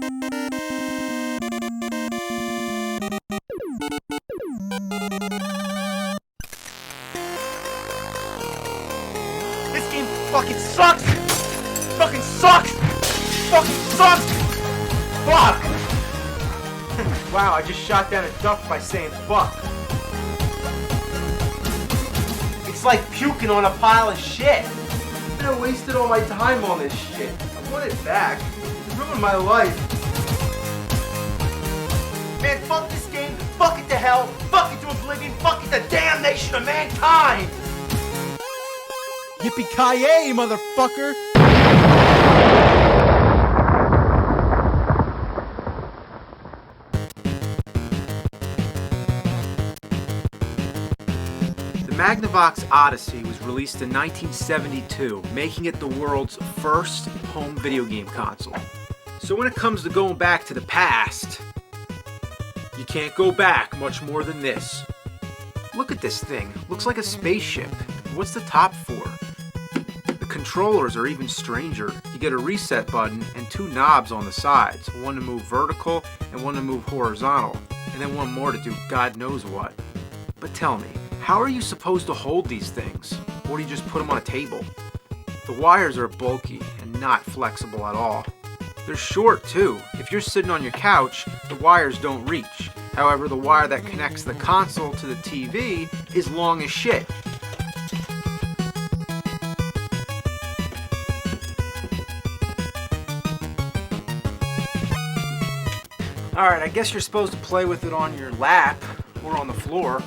This game fucking sucks! Fucking sucks! Fucking sucks! Fuck! Wow, I just shot down a duck by saying fuck. It's like puking on a pile of shit. I wasted all my time on this shit. I want it back. It ruined my life. Man, fuck this game. Fuck it to hell. Fuck it to oblivion. Fuck it to damnation of mankind. Yippee-ki-yay, motherfucker! The Magnavox Odyssey was released in 1972, making it the world's first home video game console. So when it comes to going back to the past, you can't go back much more than this. Look at this thing. Looks like a spaceship. What's the top for? The controllers are even stranger. You get a reset button and two knobs on the sides, one to move vertical and one to move horizontal, and then one more to do God knows what. But tell me, how are you supposed to hold these things? Or do you just put them on a table? The wires are bulky and not flexible at all. They're short too. If you're sitting on your couch, the wires don't reach. However, the wire that connects the console to the TV is long as shit. Alright, I guess you're supposed to play with it on your lap or on the floor.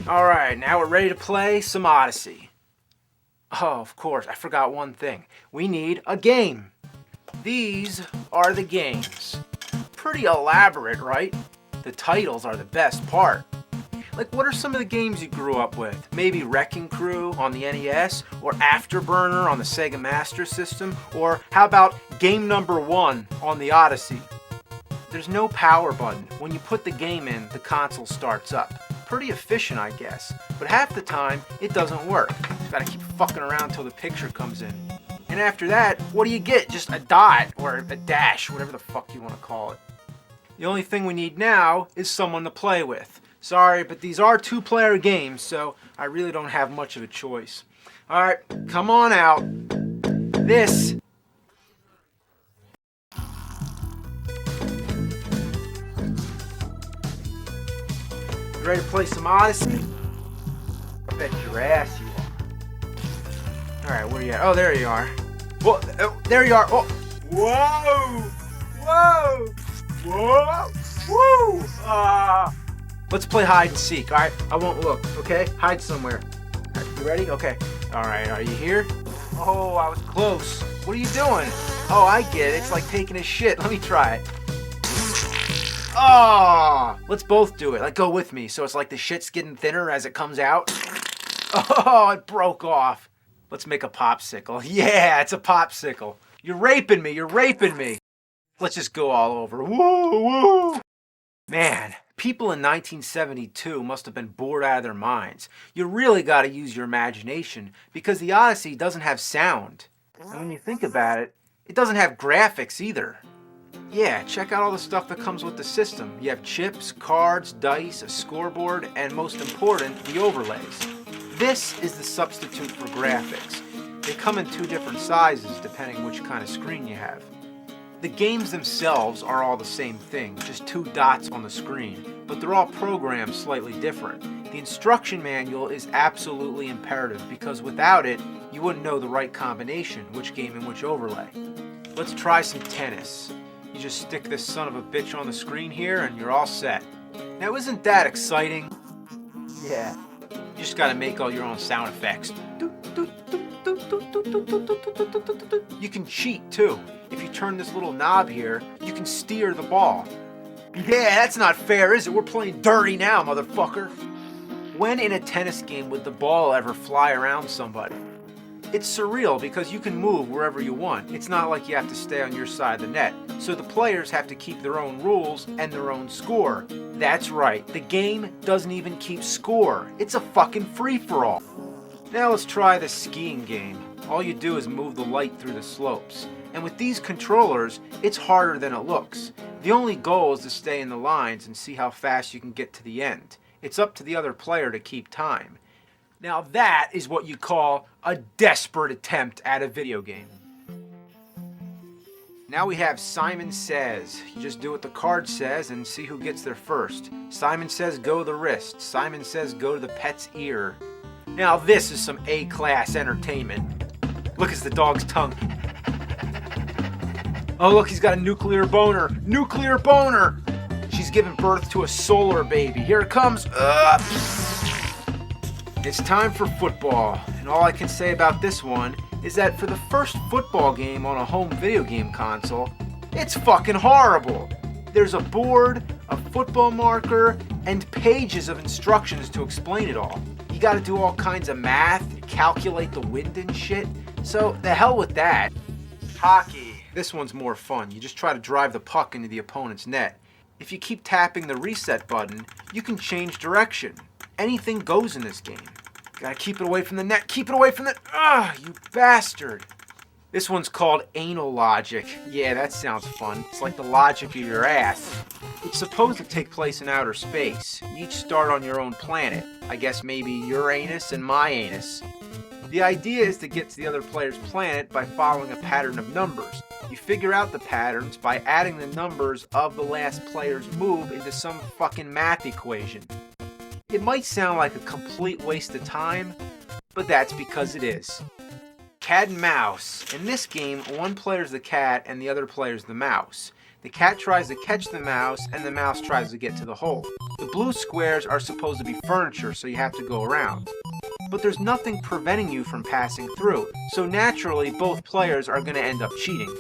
Alright, now we're ready to play some Odyssey. Oh, of course, I forgot one thing. We need a game. These are the games. Pretty elaborate, right? The titles are the best part. Like, what are some of the games you grew up with? Maybe Wrecking Crew on the NES, or Afterburner on the Sega Master System, or how about Game Number 1 on the Odyssey? There's no power button. When you put the game in, the console starts up. Pretty efficient, I guess, but half the time, it doesn't work. You gotta keep fucking around till the picture comes in. And after that, what do you get? Just a dot, or a dash, whatever the fuck you want to call it. The only thing we need now is someone to play with. Sorry, but these are two-player games, so I really don't have much of a choice. Alright, come on out. This You ready to play some Odyssey? I bet your ass you are. Alright, where are you at? Oh, there you are. Whoa, there you are. Oh. Whoa! Whoa! Whoa! Woo! Let's play hide and seek, alright? I won't look, okay? Hide somewhere. Right, you ready? Okay. Alright, are you here? Oh, I was close. What are you doing? Oh, I get it. It's like taking a shit. Let me try it. Oh! Let's both do it. Like, go with me. So it's like the shit's getting thinner as it comes out. Oh, it broke off. Let's make a popsicle. Yeah, it's a popsicle. You're raping me. You're raping me. Let's just go all over. Woo, woo. Man, people in 1972 must have been bored out of their minds. You really got to use your imagination because the Odyssey doesn't have sound. And when you think about it, it doesn't have graphics either. Yeah, check out all the stuff that comes with the system. You have chips, cards, dice, a scoreboard, and most important, the overlays. This is the substitute for graphics. They come in two different sizes depending which kind of screen you have. The games themselves are all the same thing, just two dots on the screen, but they're all programmed slightly different. The instruction manual is absolutely imperative because without it, you wouldn't know the right combination, which game and which overlay. Let's try some tennis. You just stick this son of a bitch on the screen here and you're all set. Now isn't that exciting? Yeah. You just gotta make all your own sound effects. You can cheat too. If you turn this little knob here, you can steer the ball. Yeah, that's not fair, is it? We're playing dirty now, motherfucker. When in a tennis game would the ball ever fly around somebody? It's surreal because you can move wherever you want. It's not like you have to stay on your side of the net. So the players have to keep their own rules and their own score. That's right, the game doesn't even keep score. It's a fucking free-for-all. Now let's try the skiing game. All you do is move the light through the slopes. And with these controllers, it's harder than it looks. The only goal is to stay in the lines and see how fast you can get to the end. It's up to the other player to keep time. Now that is what you call a desperate attempt at a video game. Now we have Simon Says. You just do what the card says and see who gets there first. Simon says go to the wrist. Simon says go to the pet's ear. Now this is some A-class entertainment. Look, it's the dog's tongue. Oh look, he's got a nuclear boner. Nuclear boner! She's giving birth to a solar baby. Here it comes. It's time for football. And all I can say about this one is that for the first football game on a home video game console, it's fucking horrible. There's a board, a football marker, and pages of instructions to explain it all. You gotta do all kinds of math, calculate the wind and shit. So the hell with that. Hockey. This one's more fun. You just try to drive the puck into the opponent's net. If you keep tapping the reset button, you can change direction. Anything goes in this game. Gotta keep it away from the net. Keep it away from the... Ugh, you bastard. This one's called Anal Logic. Yeah, that sounds fun. It's like the logic of your ass. It's supposed to take place in outer space. You each start on your own planet. I guess maybe your anus and my anus. The idea is to get to the other player's planet by following a pattern of numbers. You figure out the patterns by adding the numbers of the last player's move into some fucking math equation. It might sound like a complete waste of time, but that's because it is. Cat and mouse. In this game, one player's the cat and the other player's the mouse. The cat tries to catch the mouse and the mouse tries to get to the hole. The blue squares are supposed to be furniture, so you have to go around. But there's nothing preventing you from passing through, so naturally both players are going to end up cheating.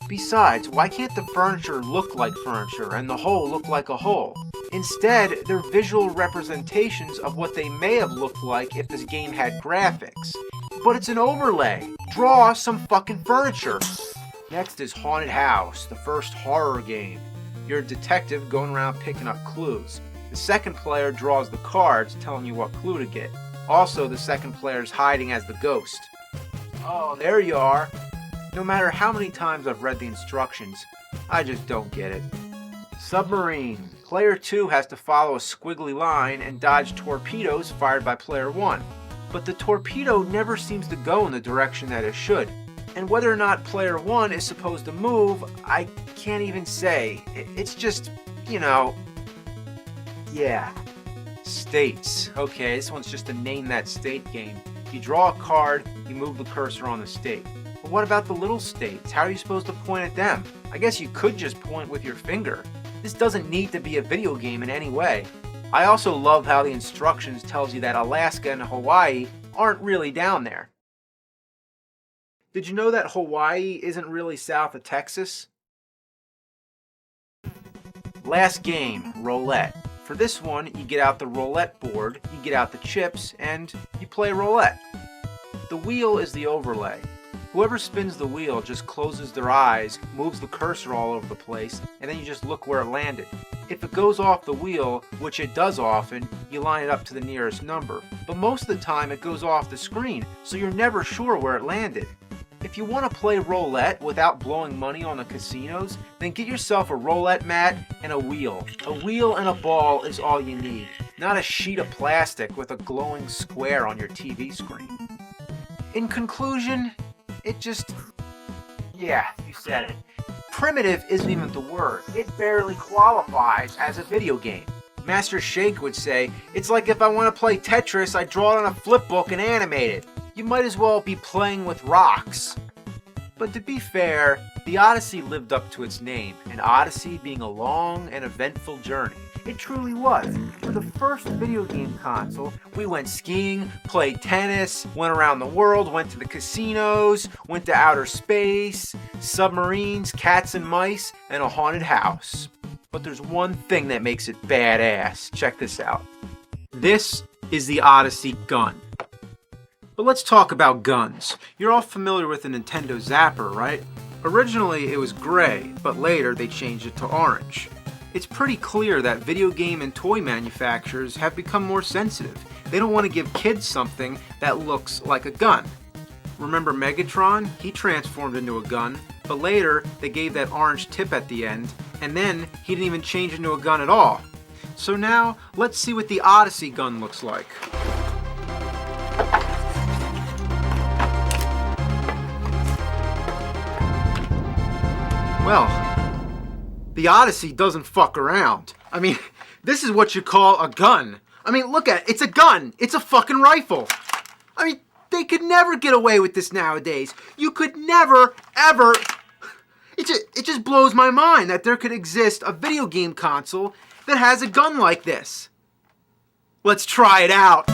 Besides, why can't the furniture look like furniture and the hole look like a hole? Instead, they're visual representations of what they may have looked like if this game had graphics. But it's an overlay. Draw some fucking furniture. Next is Haunted House, the first horror game. You're a detective going around picking up clues. The second player draws the cards telling you what clue to get. Also, the second player is hiding as the ghost. Oh, there you are. No matter how many times I've read the instructions, I just don't get it. Submarine. Player 2 has to follow a squiggly line and dodge torpedoes fired by player 1. But the torpedo never seems to go in the direction that it should. And whether or not player 1 is supposed to move, I can't even say. It's just, you know... Yeah. States. Okay, this one's just a name that state game. You draw a card, you move the cursor on the state. But what about the little states? How are you supposed to point at them? I guess you could just point with your finger. This doesn't need to be a video game in any way. I also love how the instructions tells you that Alaska and Hawaii aren't really down there. Did you know that Hawaii isn't really south of Texas? Last game, roulette. For this one, you get out the roulette board, you get out the chips, and you play roulette. The wheel is the overlay. Whoever spins the wheel just closes their eyes, moves the cursor all over the place, and then you just look where it landed. If it goes off the wheel, which it does often, you line it up to the nearest number. But most of the time it goes off the screen, so you're never sure where it landed. If you want to play roulette without blowing money on the casinos, then get yourself a roulette mat and a wheel. A wheel and a ball is all you need, not a sheet of plastic with a glowing square on your TV screen. In conclusion, it just... yeah, you said it. Primitive isn't even the word. It barely qualifies as a video game. Master Shake would say, it's like if I want to play Tetris, I draw it on a flip book and animate it. You might as well be playing with rocks. But to be fair, the Odyssey lived up to its name, an Odyssey being a long and eventful journey. It truly was. For the first video game console, we went skiing, played tennis, went around the world, went to the casinos, went to outer space, submarines, cats and mice, and a haunted house. But there's one thing that makes it badass. Check this out. This is the Odyssey gun. But let's talk about guns. You're all familiar with the Nintendo Zapper, right? Originally it was gray, but later they changed it to orange. It's pretty clear that video game and toy manufacturers have become more sensitive. They don't want to give kids something that looks like a gun. Remember Megatron? He transformed into a gun. But later, they gave that orange tip at the end, and then he didn't even change into a gun at all. So now, let's see what the Odyssey gun looks like. Well, the Odyssey doesn't fuck around. I mean, this is what you call a gun. I mean, look at it. It's a gun. It's a fucking rifle. I mean, they could never get away with this nowadays. You could never, ever... It just blows my mind that there could exist a video game console that has a gun like this. Let's try it out.